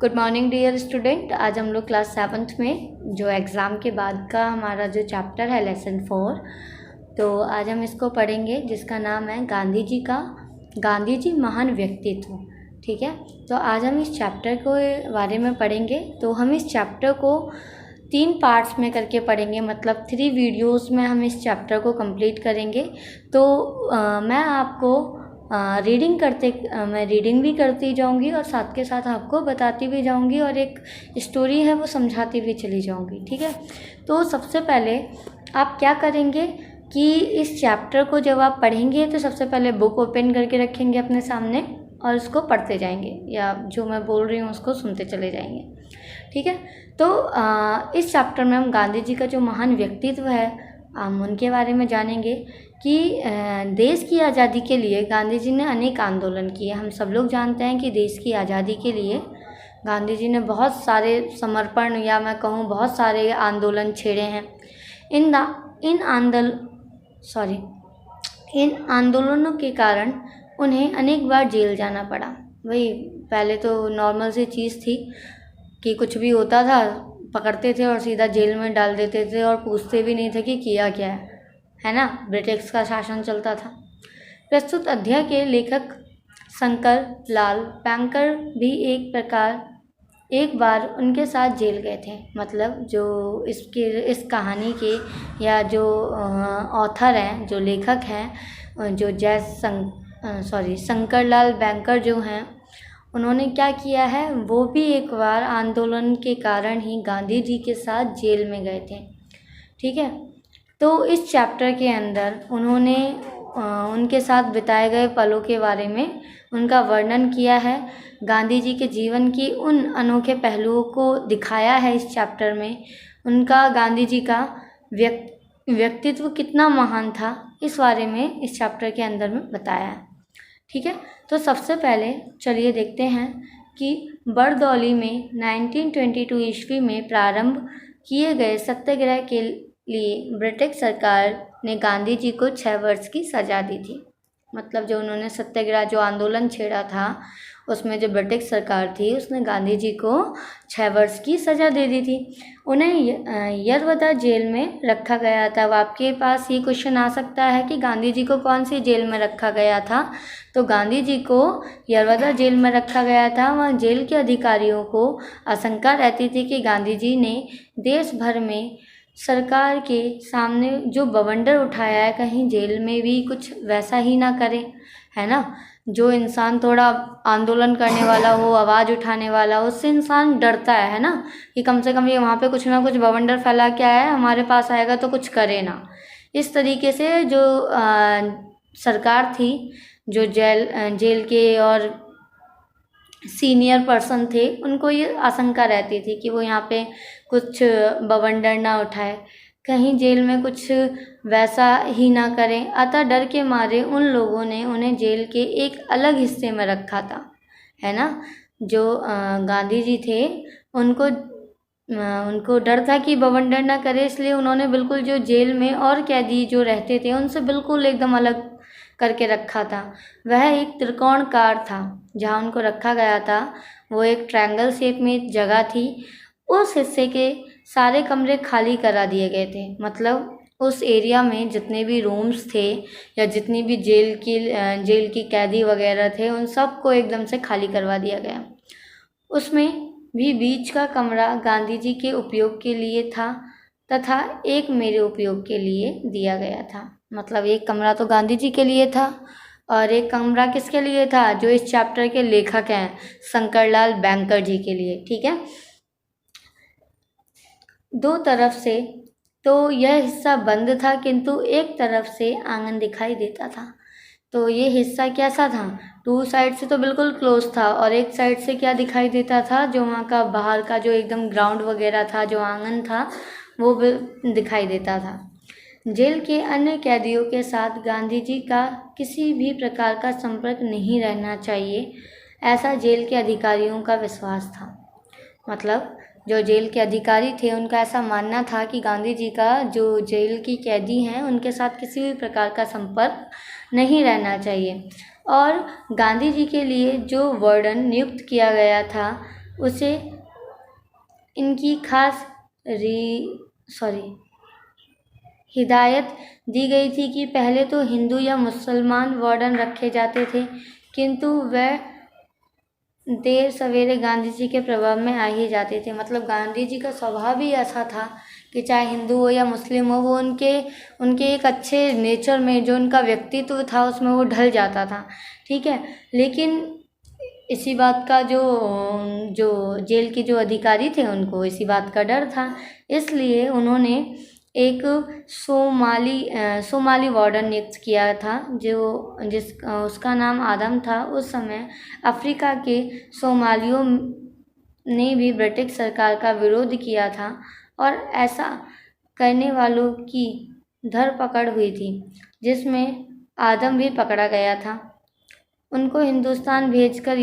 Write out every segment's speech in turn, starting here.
Good morning dear student. आज हम लोग क्लास 7th में जो एग्ज़ाम के बाद का हमारा जो चैप्टर है लेसन 4, तो आज हम इसको पढ़ेंगे जिसका नाम है गांधी जी महान व्यक्तित्व। ठीक है, तो आज हम इस चैप्टर के बारे में पढ़ेंगे। तो हम इस चैप्टर को 3 पार्ट्स में करके पढ़ेंगे, मतलब 3 वीडियोस में हम इस चैप्टर को कंप्लीट करेंगे। तो मैं आपको मैं रीडिंग भी करती जाऊंगी और साथ के साथ आपको बताती भी जाऊंगी और एक स्टोरी है वो समझाती भी चली जाऊंगी। ठीक है, तो सबसे पहले आप क्या करेंगे कि इस चैप्टर को जब आप पढ़ेंगे तो सबसे पहले बुक ओपन करके रखेंगे अपने सामने और उसको पढ़ते जाएंगे, या जो मैं बोल रही हूँ उसको सुनते चले जाएंगे। ठीक है, तो इस चैप्टर में हम गांधी जी का जो महान व्यक्तित्व है हम उनके बारे में जानेंगे कि देश की आज़ादी के लिए गांधी जी ने अनेक आंदोलन किए। हम सब लोग जानते हैं कि देश की आज़ादी के लिए गांधी जी ने बहुत सारे समर्पण, या मैं कहूँ बहुत सारे आंदोलन छेड़े हैं। इन आंदोलनों के कारण उन्हें अनेक बार जेल जाना पड़ा। वही पहले तो नॉर्मल सी चीज़ थी कि कुछ भी होता था पकड़ते थे और सीधा जेल में डाल देते थे और पूछते भी नहीं थे कि किया क्या है ना। ब्रिटिश का शासन चलता था। प्रस्तुत अध्याय के लेखक शंकर लाल बैंकर भी एक बार उनके साथ जेल गए थे। मतलब जो इस कहानी के या जो ऑथर हैं, जो लेखक हैं, जो शंकर लाल बैंकर जो हैं, उन्होंने क्या किया है, वो भी एक बार आंदोलन के कारण ही गांधी जी के साथ जेल में गए थे। ठीक है, तो इस चैप्टर के अंदर उन्होंने उनके साथ बिताए गए पलों के बारे में उनका वर्णन किया है। गांधी जी के जीवन की उन अनोखे पहलुओं को दिखाया है इस चैप्टर में। उनका गांधी जी का व्यक्तित्व कितना महान था इस बारे में इस चैप्टर के अंदर में बताया है। ठीक है, तो सबसे पहले चलिए देखते हैं कि बरदौली में 1922 ईस्वी में प्रारंभ किए गए सत्याग्रह के लिए ब्रिटिश सरकार ने गांधी जी को 6 वर्ष की सज़ा दी थी। मतलब जो उन्होंने सत्याग्रह जो आंदोलन छेड़ा था उसमें जो ब्रिटिश सरकार थी उसने गांधी जी को 6 वर्ष की सज़ा दे दी थी। उन्हें यरवदा जेल में रखा गया था। अब आपके पास ये क्वेश्चन आ सकता है कि गांधी जी को कौन सी जेल में रखा गया था। तो गांधी जी को यरवदा जेल में रखा गया था। वहाँ जेल के अधिकारियों को आशंका रहती थी कि गांधी जी ने देश भर में सरकार के सामने जो बवंडर उठाया है, कहीं जेल में भी कुछ वैसा ही ना करे, है ना। जो इंसान थोड़ा आंदोलन करने वाला हो, आवाज़ उठाने वाला हो, उससे इंसान डरता है ना, कि कम से कम ये वहाँ पे कुछ ना कुछ बवंडर फैला के आया है, हमारे पास आएगा तो कुछ करे ना। इस तरीके से जो सरकार थी, जो जेल के और सीनियर पर्सन थे, उनको ये आशंका रहती थी कि वो यहाँ पे कुछ बवंडर ना उठाए, कहीं जेल में कुछ वैसा ही ना करें। अतः डर के मारे उन लोगों ने उन्हें जेल के एक अलग हिस्से में रखा था, है ना। जो गांधी जी थे उनको डर था कि बवंडर ना करे, इसलिए उन्होंने बिल्कुल जो जेल में और कैदी जो रहते थे उनसे बिल्कुल एकदम अलग करके रखा था। वह एक त्रिकोणाकार था जहाँ उनको रखा गया था, वो एक ट्रायंगल शेप में जगह थी। उस हिस्से के सारे कमरे खाली करा दिए गए थे। मतलब उस एरिया में जितने भी रूम्स थे या जितनी भी जेल की कैदी वगैरह थे, उन सबको एकदम से खाली करवा दिया गया। उसमें भी बीच का कमरा गांधी जी के उपयोग के लिए था तथा एक मेरे उपयोग के लिए दिया गया था। मतलब एक कमरा तो गांधी जी के लिए था और एक कमरा किसके लिए था, जो इस चैप्टर के लेखक हैं शंकरलाल बैंकर जी के लिए। ठीक है, 2 तरफ से तो यह हिस्सा बंद था, किंतु एक तरफ से आंगन दिखाई देता था। तो ये हिस्सा कैसा था, 2 साइड से तो बिल्कुल क्लोज था और एक साइड से क्या दिखाई देता था, जो वहाँ का बाहर का जो एकदम ग्राउंड वगैरह था, जो आंगन था, वो भी दिखाई देता था। जेल के अन्य कैदियों के साथ गांधी जी का किसी भी प्रकार का संपर्क नहीं रहना चाहिए, ऐसा जेल के अधिकारियों का विश्वास था। मतलब जो जेल के अधिकारी थे उनका ऐसा मानना था कि गांधी जी का जो जेल की कैदी हैं उनके साथ किसी भी प्रकार का संपर्क नहीं रहना चाहिए। और गांधी जी के लिए जो वार्डन नियुक्त किया गया था उसे इनकी खास हिदायत दी गई थी कि पहले तो हिंदू या मुसलमान वार्डन रखे जाते थे, किंतु वह देर सवेरे गांधी जी के प्रभाव में आ ही जाते थे। मतलब गांधी जी का स्वभाव ही ऐसा था कि चाहे हिंदू हो या मुस्लिम हो, वो उनके एक अच्छे नेचर में जो उनका व्यक्तित्व था उसमें वो ढल जाता था। ठीक है, लेकिन इसी बात का जो जेल के जो अधिकारी थे उनको इसी बात का डर था, इसलिए उन्होंने एक सोमाली वार्डन नियुक्त किया था उसका नाम आदम था। उस समय अफ्रीका के सोमालियों ने भी ब्रिटिश सरकार का विरोध किया था और ऐसा करने वालों की धरपकड़ हुई थी, जिसमें आदम भी पकड़ा गया था। उनको हिंदुस्तान भेजकर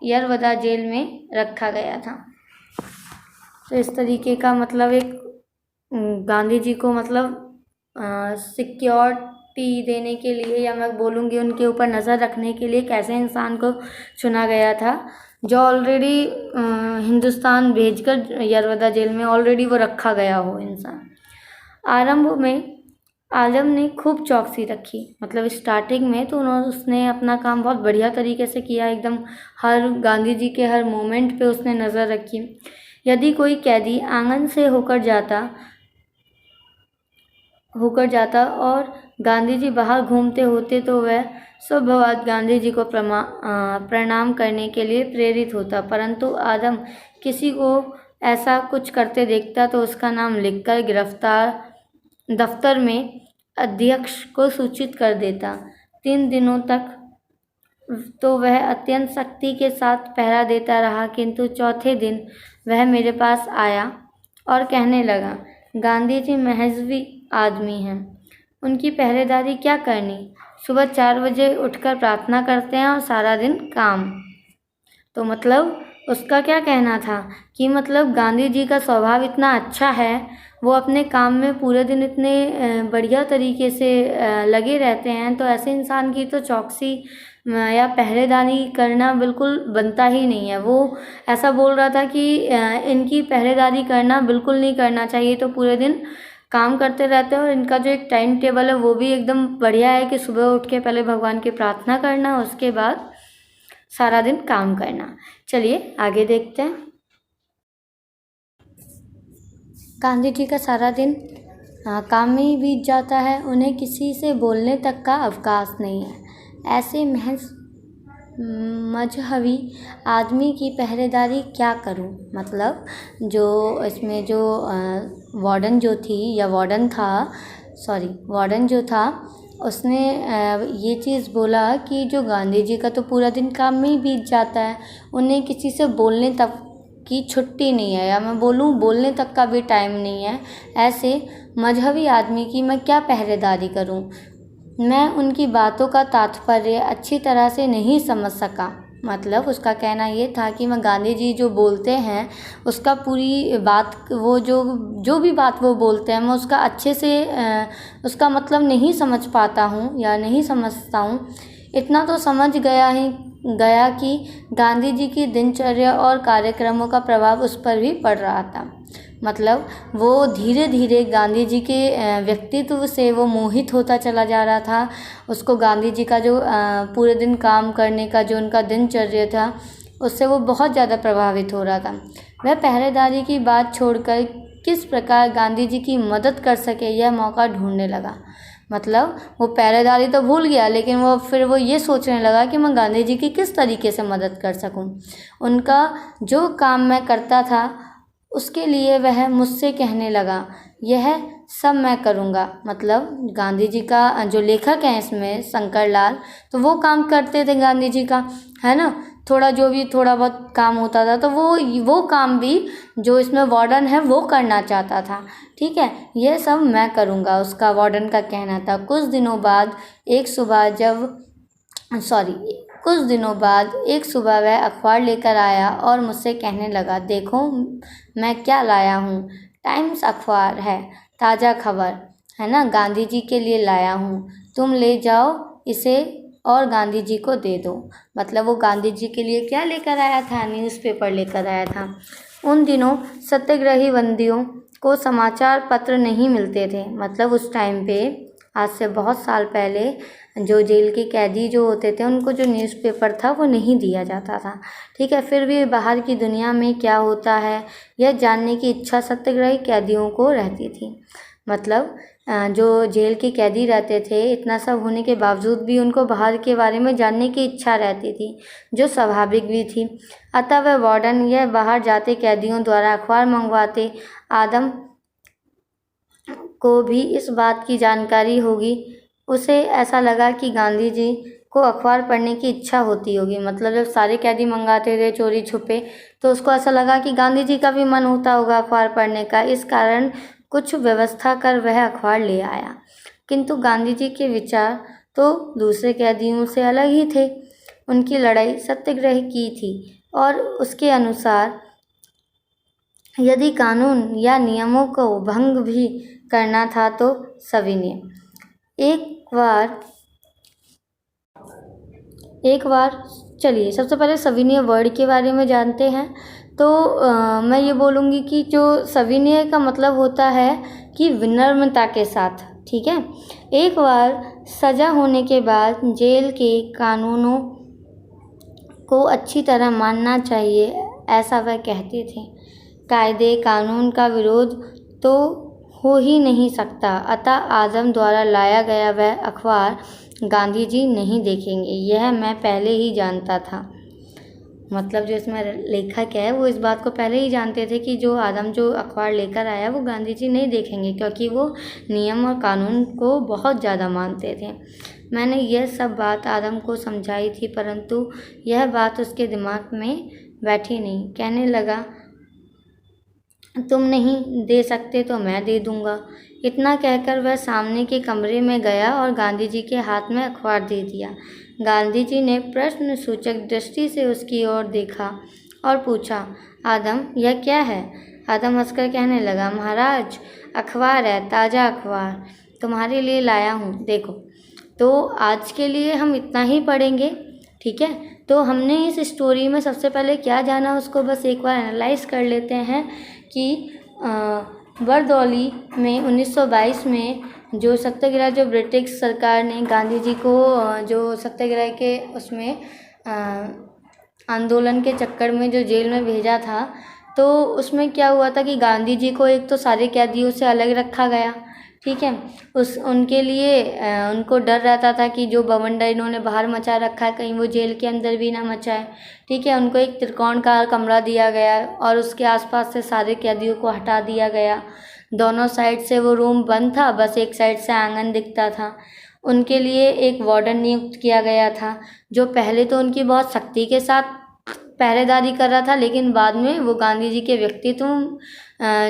यरवदा जेल में रखा गया था। तो इस तरीके का मतलब एक गांधी जी को मतलब सिक्योरिटी देने के लिए, या मैं बोलूँगी उनके ऊपर नज़र रखने के लिए एक ऐसे इंसान को चुना गया था जो ऑलरेडी हिंदुस्तान भेजकर यरवदा जेल में ऑलरेडी वो रखा गया हो इंसान। आरंभ में आदम ने खूब चौकसी रखी, मतलब स्टार्टिंग में तो उसने अपना काम बहुत बढ़िया तरीके से किया, एकदम हर गांधी जी के हर मोमेंट पे उसने नज़र रखी। यदि कोई कैदी आंगन से होकर जाता और गांधी जी बाहर घूमते होते तो वह स्वभावतः गांधी जी को प्रणाम करने के लिए प्रेरित होता, परंतु आदम किसी को ऐसा कुछ करते देखता तो उसका नाम लिखकर दफ्तर में अध्यक्ष को सूचित कर देता। 3 दिनों तक तो वह अत्यंत सख्ती के साथ पहरा देता रहा, किंतु चौथे दिन वह मेरे पास आया और कहने लगा, गांधी जी महज़वी आदमी हैं, उनकी पहरेदारी क्या करनी, सुबह 4 बजे उठकर प्रार्थना करते हैं और सारा दिन काम। तो मतलब उसका क्या कहना था कि मतलब गांधी जी का स्वभाव इतना अच्छा है, वो अपने काम में पूरे दिन इतने बढ़िया तरीके से लगे रहते हैं, तो ऐसे इंसान की तो चौकसी या पहरेदारी करना बिल्कुल बनता ही नहीं है। वो ऐसा बोल रहा था कि इनकी पहरेदारी करना बिल्कुल नहीं करना चाहिए, तो पूरे दिन काम करते रहते हैं और इनका जो एक टाइम टेबल है वो भी एकदम बढ़िया है कि सुबह उठ के पहले भगवान की प्रार्थना करना, उसके बाद सारा दिन काम करना। चलिए आगे देखते हैं। गांधी जी का सारा दिन काम में ही बीत जाता है, उन्हें किसी से बोलने तक का अवकाश नहीं है। ऐसे महज मजहबी आदमी की पहरेदारी क्या करूं। मतलब जो इसमें जो वार्डन जो था उसने ये चीज़ बोला कि जो गांधी जी का तो पूरा दिन काम में ही बीत जाता है, उन्हें किसी से बोलने तक की छुट्टी नहीं है, या मैं बोलूँ बोलने तक का भी टाइम नहीं है। ऐसे मजहबी आदमी की मैं क्या पहरेदारी करूं। मैं उनकी बातों का तात्पर्य अच्छी तरह से नहीं समझ सका। मतलब उसका कहना ये था कि मैं गांधी जी जो बोलते हैं उसका पूरी बात, वो जो भी बात वो बोलते हैं, मैं उसका अच्छे से उसका मतलब नहीं समझ पाता हूँ या नहीं समझता हूँ। इतना तो समझ गया कि गांधी जी की दिनचर्या और कार्यक्रमों का प्रभाव उस पर भी पड़ रहा था। मतलब वो धीरे धीरे गांधी जी के व्यक्तित्व से वो मोहित होता चला जा रहा था। उसको गांधी जी का जो पूरे दिन काम करने का जो उनका दिनचर्या था उससे वो बहुत ज़्यादा प्रभावित हो रहा था। वह पहरेदारी की बात छोड़कर किस प्रकार गांधी जी की मदद कर सके यह मौका ढूंढने लगा। मतलब वो पहरेदारी तो भूल गया, लेकिन फिर वो ये सोचने लगा कि मैं गांधी जी की किस तरीके से मदद कर सकूं। उनका जो काम मैं करता था उसके लिए वह मुझसे कहने लगा, यह सब मैं करूँगा। मतलब गांधी जी का जो लेखक हैं इसमें शंकर लाल, तो वो काम करते थे गांधी जी का, है ना। थोड़ा बहुत काम होता था तो वो काम भी जो इसमें वार्डन है वो करना चाहता था। ठीक है, यह सब मैं करूँगा, उसका वार्डन का कहना था। कुछ दिनों बाद एक सुबह वह अखबार लेकर आया और मुझसे कहने लगा, देखो मैं क्या लाया हूँ। टाइम्स अखबार है, ताज़ा खबर है ना, गांधी जी के लिए लाया हूँ, तुम ले जाओ इसे और गांधी जी को दे दो। मतलब वो गांधी जी के लिए क्या लेकर आया था? न्यूज़पेपर लेकर आया था। उन दिनों सत्याग्रही बंदियों को समाचार पत्र नहीं मिलते थे। मतलब उस टाइम पे, आज से बहुत साल पहले, जो जेल के कैदी जो होते थे उनको जो न्यूज़पेपर था वो नहीं दिया जाता था। ठीक है, फिर भी बाहर की दुनिया में क्या होता है यह जानने की इच्छा सत्याग्रही कैदियों को रहती थी। मतलब जो जेल के कैदी रहते थे, इतना सब होने के बावजूद भी उनको बाहर के बारे में जानने की इच्छा रहती थी, जो स्वाभाविक भी थी। अतः वह वार्डन यह बाहर जाते कैदियों द्वारा अखबार मंगवाते। आदम को भी इस बात की जानकारी होगी। उसे ऐसा लगा कि गांधी जी को अखबार पढ़ने की इच्छा होती होगी। मतलब जब सारे कैदी मंगाते थे चोरी छुपे, तो उसको ऐसा लगा कि गांधी जी का भी मन होता होगा अखबार पढ़ने का। इस कारण कुछ व्यवस्था कर वह अखबार ले आया। किंतु गांधी जी के विचार तो दूसरे कैदियों से अलग ही थे। उनकी लड़ाई सत्याग्रह की थी और उसके अनुसार यदि कानून या नियमों को भंग भी करना था तो सविनय। एक बार चलिए सबसे पहले सविनय वर्ड के बारे में जानते हैं। तो मैं ये बोलूँगी कि जो सविनय का मतलब होता है कि विनम्रता के साथ। ठीक है, एक बार सजा होने के बाद जेल के कानूनों को अच्छी तरह मानना चाहिए, ऐसा वह कहते थे। कायदे कानून का विरोध तो हो ही नहीं सकता। अतः आदम द्वारा लाया गया वह अखबार गांधी जी नहीं देखेंगे, यह मैं पहले ही जानता था। मतलब जो इसमें लेखक है वो इस बात को पहले ही जानते थे कि जो आदम जो अखबार लेकर आया वो गांधी जी नहीं देखेंगे, क्योंकि वो नियम और कानून को बहुत ज़्यादा मानते थे। मैंने यह सब बात आदम को समझाई थी, परंतु यह बात उसके दिमाग में बैठी नहीं। कहने लगा, तुम नहीं दे सकते तो मैं दे दूंगा। इतना कहकर वह सामने के कमरे में गया और गांधी जी के हाथ में अखबार दे दिया। गांधी जी ने प्रश्न सूचक दृष्टि से उसकी ओर देखा और पूछा, आदम यह क्या है? आदम हंसकर कहने लगा, महाराज अखबार है, ताज़ा अखबार तुम्हारे लिए लाया हूँ, देखो। तो आज के लिए हम इतना ही पढ़ेंगे। ठीक है, तो हमने इस स्टोरी में सबसे पहले क्या जाना उसको बस एक बार एनालाइज कर लेते हैं कि बरदौली में 1922 में जो सत्याग्रह, जो ब्रिटिश सरकार ने गांधी जी को जो सत्याग्रह के उसमें आंदोलन के चक्कर में जो जेल में भेजा था, तो उसमें क्या हुआ था कि गांधी जी को एक तो सारे कैदियों से अलग रखा गया। ठीक है, उनके लिए उनको डर रहता था कि जो बवंडर इन्होंने बाहर मचा रखा है कहीं वो जेल के अंदर भी ना मचाए। ठीक है, उनको एक त्रिकोणाकार कमरा दिया गया और उसके आसपास से सारे कैदियों को हटा दिया गया। दोनों साइड से वो रूम बंद था, बस एक साइड से आंगन दिखता था। उनके लिए एक वार्डन नियुक्त किया गया था, जो पहले तो उनकी बहुत सख्ती के साथ पहरेदारी कर रहा था, लेकिन बाद में वो गांधी जी के व्यक्तित्व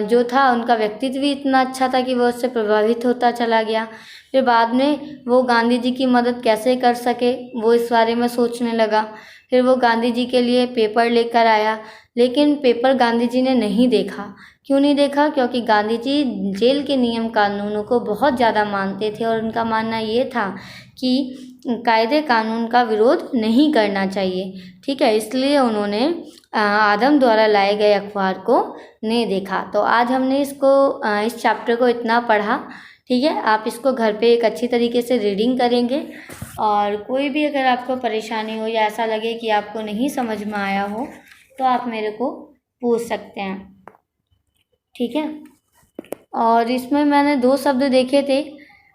जो था, उनका व्यक्तित्व भी इतना अच्छा था कि वो उससे प्रभावित होता चला गया। फिर बाद में वो गांधी जी की मदद कैसे कर सके वो इस बारे में सोचने लगा। फिर वो गांधी जी के लिए पेपर लेकर आया, लेकिन पेपर गांधी जी ने नहीं देखा। क्यों नहीं देखा? क्योंकि गांधी जी जेल के नियम कानूनों को बहुत ज़्यादा मानते थे और उनका मानना ये था कि कायदे कानून का विरोध नहीं करना चाहिए। ठीक है, इसलिए उन्होंने आदम द्वारा लाए गए अखबार को नहीं देखा। तो आज हमने इस चैप्टर को इतना पढ़ा। ठीक है, आप इसको घर पे एक अच्छी तरीके से रीडिंग करेंगे, और कोई भी अगर आपको परेशानी हो या ऐसा लगे कि आपको नहीं समझ में आया हो तो आप मेरे को पूछ सकते हैं। ठीक है, और इसमें मैंने 2 शब्द देखे थे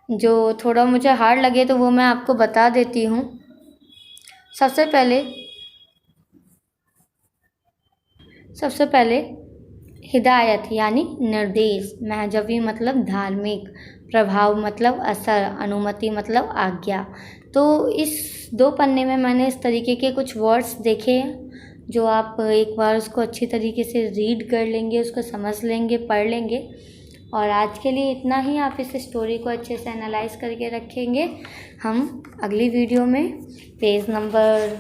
जो थोड़ा मुझे हार्ड लगे, तो वो मैं आपको बता देती हूँ। सबसे पहले हिदायत यानी निर्देश, महजवी मतलब धार्मिक, प्रभाव मतलब असर, अनुमति मतलब आज्ञा। तो इस 2 पन्ने में मैंने इस तरीके के कुछ वर्ड्स देखे हैं, जो आप एक बार उसको अच्छी तरीके से रीड कर लेंगे, उसको समझ लेंगे, पढ़ लेंगे। और आज के लिए इतना ही। आप इस स्टोरी को अच्छे से एनालाइज करके रखेंगे। हम अगली वीडियो में पेज नंबर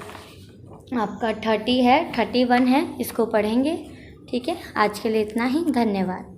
आपका 30 है, 31 है, इसको पढ़ेंगे। ठीक है, आज के लिए इतना ही। धन्यवाद।